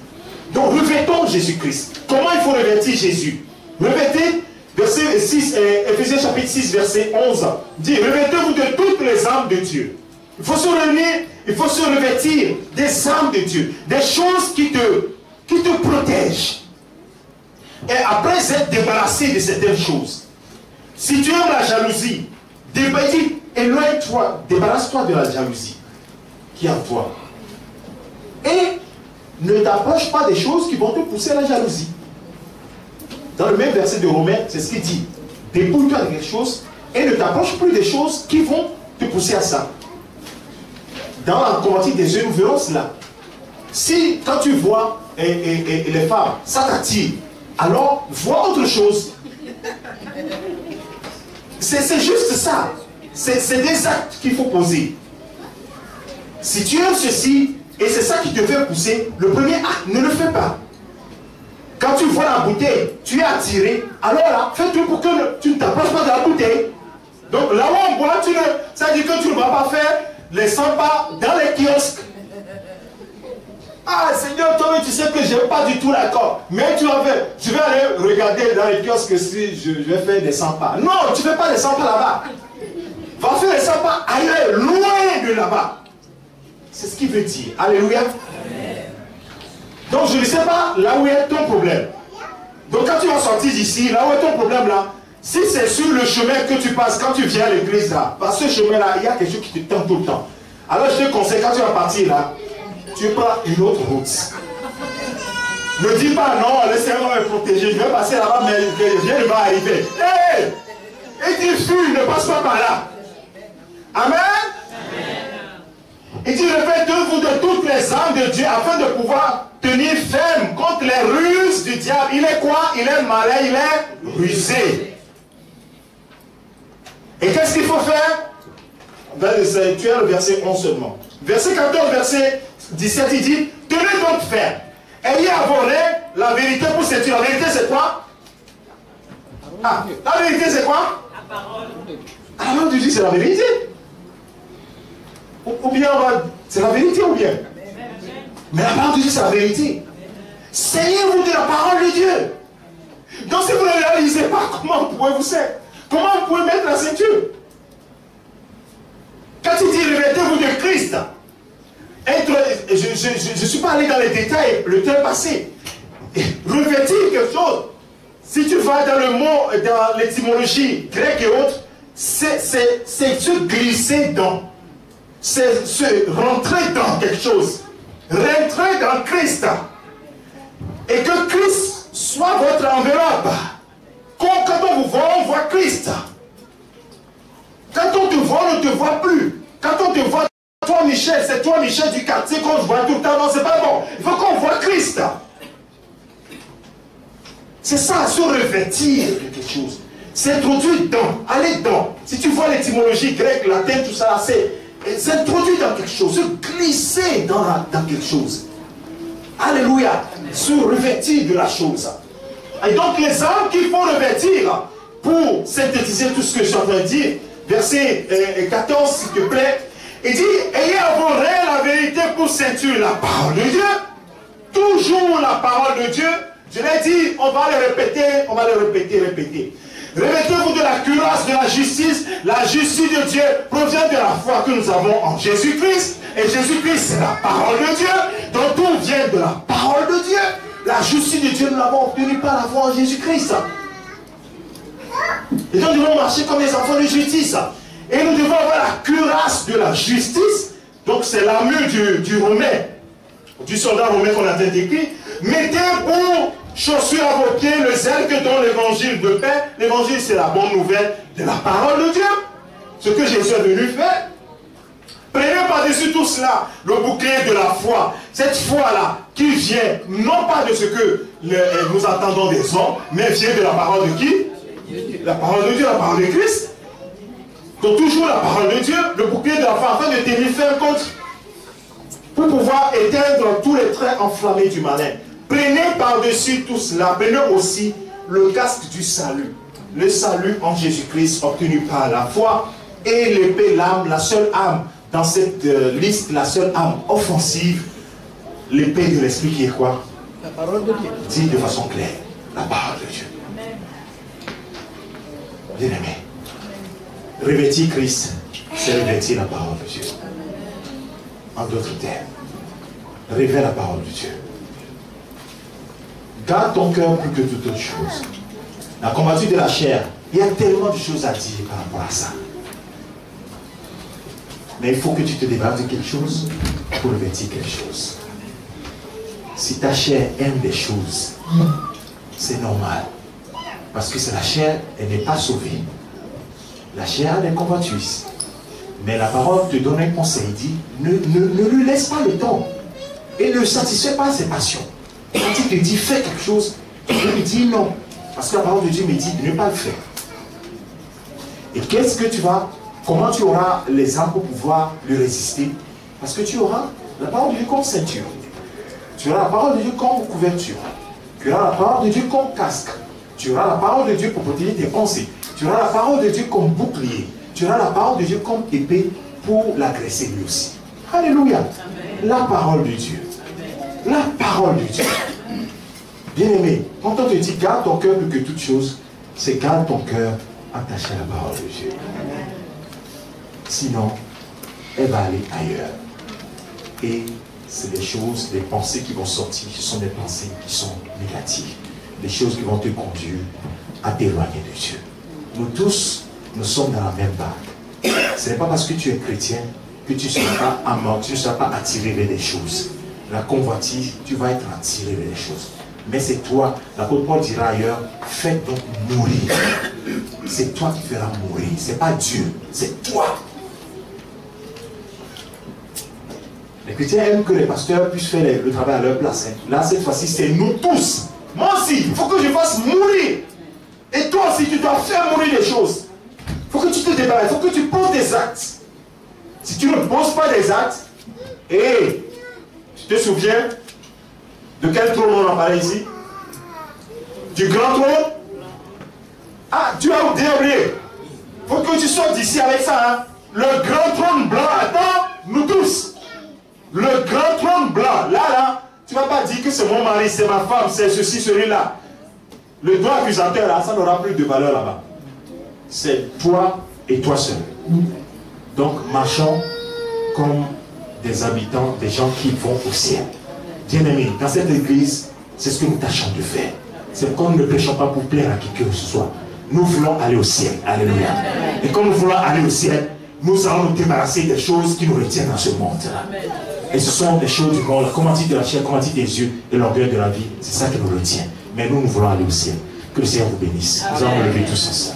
Donc revêtons Jésus-Christ. Comment il faut revêtir Jésus? Revêtez, Ephésiens chapitre 6, verset 11, dit, revêtez-vous de toutes les armes de Dieu. Il faut se réunir, il faut se revêtir des armes de Dieu, des choses qui te protègent. Et après s'être débarrassé de certaines choses, si tu aimes la jalousie, éloigne-toi, débarrasse-toi de la jalousie qui est en toi. Et ne t'approche pas des choses qui vont te pousser à la jalousie. Dans le même verset de Romains, c'est ce qu'il dit. Dépouille-toi de quelque chose et ne t'approche plus des choses qui vont te pousser à ça. Dans la chromatique des yeux, nous verrons cela. Si, quand tu vois et les femmes, ça t'attire, alors vois autre chose. C'est juste ça. C'est des actes qu'il faut poser. Si tu aimes ceci, et c'est ça qui te fait pousser, le premier acte, ne le fais pas. Quand tu vois la bouteille, tu es attiré, alors là, fais tout pour que tu ne t'approches pas de la bouteille. Donc là où on boit, ça veut dire que tu ne vas pas faire les 100 pas dans les kiosques. Ah Seigneur, toi tu sais que je n'ai pas du tout l'accord. Mais tu vas faire, je vais aller regarder dans les kiosques si je vais faire des 100 pas. Non, tu ne fais pas les 100 pas là-bas. Va faire les 100 pas ailleurs, loin de là-bas. C'est ce qu'il veut dire. Alléluia. Donc je ne sais pas là où est ton problème. Donc quand tu vas sortir d'ici, là où est ton problème là, si c'est sur le chemin que tu passes quand tu viens à l'église là, par ce chemin là, il y a quelque chose qui te tente tout le temps. Alors je te conseille, quand tu vas partir là, tu prends une autre route. Ne dis pas non, laissez-moi me protéger, je vais passer là-bas, mais rien ne va arriver. Hey! Et tu fuis, ne passe pas par là. Amen. Il dit, revêtez-vous de toutes les armes de Dieu afin de pouvoir tenir ferme contre les ruses du diable. Il est quoi? Il est malin, il est rusé. Et qu'est-ce qu'il faut faire? Tu as le verset 11 seulement. Verset 14, verset 17, il dit, tenez donc ferme. Ayez à vos rêves la vérité pour séduire. La vérité c'est quoi? Ah, la vérité c'est quoi? La parole. La parole de Dieu c'est la vérité. Ou bien c'est la vérité ou bien? Mais la parole de Dieu c'est la vérité. Seignez-vous de la parole de Dieu. Donc si vous ne réalisez pas, comment vous pouvez vous servir? Comment vous pouvez mettre la ceinture? Quand il dit revêtez-vous de Christ, je ne suis pas allé dans les détails le temps passé. Revêtir quelque chose, si tu vas dans le mot, dans l'étymologie grecque et autres, c'est se glisser dans. C'est se rentrer dans quelque chose. Rentrer dans Christ. Et que Christ soit votre enveloppe. Quand on vous voit, on voit Christ. Quand on te voit, on ne te voit plus. Quand on te voit, toi Michel, c'est toi Michel du quartier qu'on voit tout le temps. Non, c'est pas bon. Il faut qu'on voit Christ. C'est ça, se revêtir de quelque chose. S'introduire dans, aller dans. Si tu vois l'étymologie grecque, latine, tout ça, c'est s'introduire dans quelque chose, se glisser dans quelque chose. Alléluia. Se revêtir de la chose. Et donc les armes qu'il faut revêtir pour synthétiser tout ce que je suis en train de dire, verset 14 s'il te plaît, il dit, ayez à vos reins la vérité pour ceinture, la parole de Dieu. Toujours la parole de Dieu. Je l'ai dit, on va le répéter, répéter. Revêtez-vous de la cuirasse de la justice. La justice de Dieu provient de la foi que nous avons en Jésus-Christ. Et Jésus-Christ, c'est la parole de Dieu. Donc tout vient de la parole de Dieu. La justice de Dieu, nous l'avons obtenue par la foi en Jésus-Christ. Et donc nous devons marcher comme les enfants de justice. Et nous devons avoir la cuirasse de la justice. Donc c'est l'armure du Romain, du soldat romain qu'on a décrit. Mettez pour chaussures à vos pieds le zèle que donne l'évangile de paix. L'évangile, c'est la bonne nouvelle de la parole de Dieu. Ce que Jésus est venu faire. Prenez par-dessus tout cela le bouclier de la foi. Cette foi-là qui vient non pas de ce que nous entendons des hommes, mais vient de la parole de qui? La parole de Dieu, la parole de Christ. Donc toujours la parole de Dieu, le bouclier de la foi, afin de tenir ferme contre, pour pouvoir éteindre tous les traits enflammés du malin. Prenez par-dessus tout cela, prenez aussi le casque du salut. Le salut en Jésus-Christ obtenu par la foi et l'épée, l'âme, la seule âme dans cette liste, la seule âme offensive, l'épée de l'esprit qui est quoi? La parole de Dieu. Dit de façon claire, la parole de Dieu. Bien aimé, revêtir Christ, c'est revêtir la parole de Dieu. En d'autres termes, révèle la parole de Dieu. Garde ton cœur plus que toute autre chose. La combattue de la chair, il y a tellement de choses à dire par rapport à ça. Mais il faut que tu te débarrasses de quelque chose pour revêtir quelque chose. Si ta chair aime des choses, c'est normal. Parce que c'est la chair, elle n'est pas sauvée. La chair a des convoitises. Mais la parole te donne un conseil, il dit, ne lui laisse pas le temps. Et ne satisfais pas ses passions. Quand il te dit, fais quelque chose, tu lui dis non. Parce que la parole de Dieu me dit de ne pas le faire. Et qu'est-ce que tu vas, comment tu auras les armes pour pouvoir lui résister? Parce que tu auras la parole de Dieu comme ceinture. Tu auras la parole de Dieu comme couverture. Tu auras la parole de Dieu comme casque. Tu auras la parole de Dieu pour protéger tes pensées. Tu auras la parole de Dieu comme bouclier. Tu auras la parole de Dieu comme épée pour l'agresser lui aussi. Alléluia. Amen. La parole de Dieu. Amen. La parole de Dieu. Bien-aimé, quand on te dit garde ton cœur plus que toute chose, c'est garde ton cœur attaché à la parole de Dieu. Amen. Sinon, elle va aller ailleurs. Et c'est des choses, des pensées qui vont sortir, ce sont des pensées qui sont négatives. Des choses qui vont te conduire à t'éloigner de Dieu. Nous tous, nous sommes dans la même barque. Ce n'est pas parce que tu es chrétien que tu ne seras pas amorti, tu ne seras pas attiré vers des choses. La convoitise, tu vas être attiré vers des choses. Mais c'est toi, l'apôtre Paul dira ailleurs, fais donc mourir. C'est toi qui feras mourir. Ce n'est pas Dieu, c'est toi. Les chrétiens aiment que les pasteurs puissent faire le travail à leur place. Là, cette fois-ci, c'est nous tous. Moi aussi, il faut que je fasse mourir. Et toi aussi, tu dois faire mourir les choses. Il faut que tu te débarrasses, il faut que tu poses des actes. Si tu ne poses pas des actes, et tu te souviens de quel trône on en parlait ici? Du grand trône? Ah, tu as oublié. Il faut que tu sortes d'ici avec ça. Hein? Le grand trône blanc attend nous tous. Le grand trône blanc, là, tu ne vas pas dire que c'est mon mari, c'est ma femme, c'est ceci, celui-là. Le doigt accusateur, là, ça n'aura plus de valeur là-bas. C'est toi et toi seul. Donc, marchons comme des habitants, des gens qui vont au ciel. Bien-aimés, dans cette église, c'est ce que nous tâchons de faire. C'est pourquoi nous ne prêchons pas pour plaire à qui que ce soit. Nous voulons aller au ciel. Alléluia. Et comme nous voulons aller au ciel, nous allons nous débarrasser des choses qui nous retiennent dans ce monde-là. Et ce sont des choses du monde, la commandite de la chair, la commandite des yeux et l'orgueil de la vie. C'est ça qui nous retient. Mais nous, nous voulons aller au ciel. Que le Seigneur vous bénisse. Nous allons nous lever tous ensemble.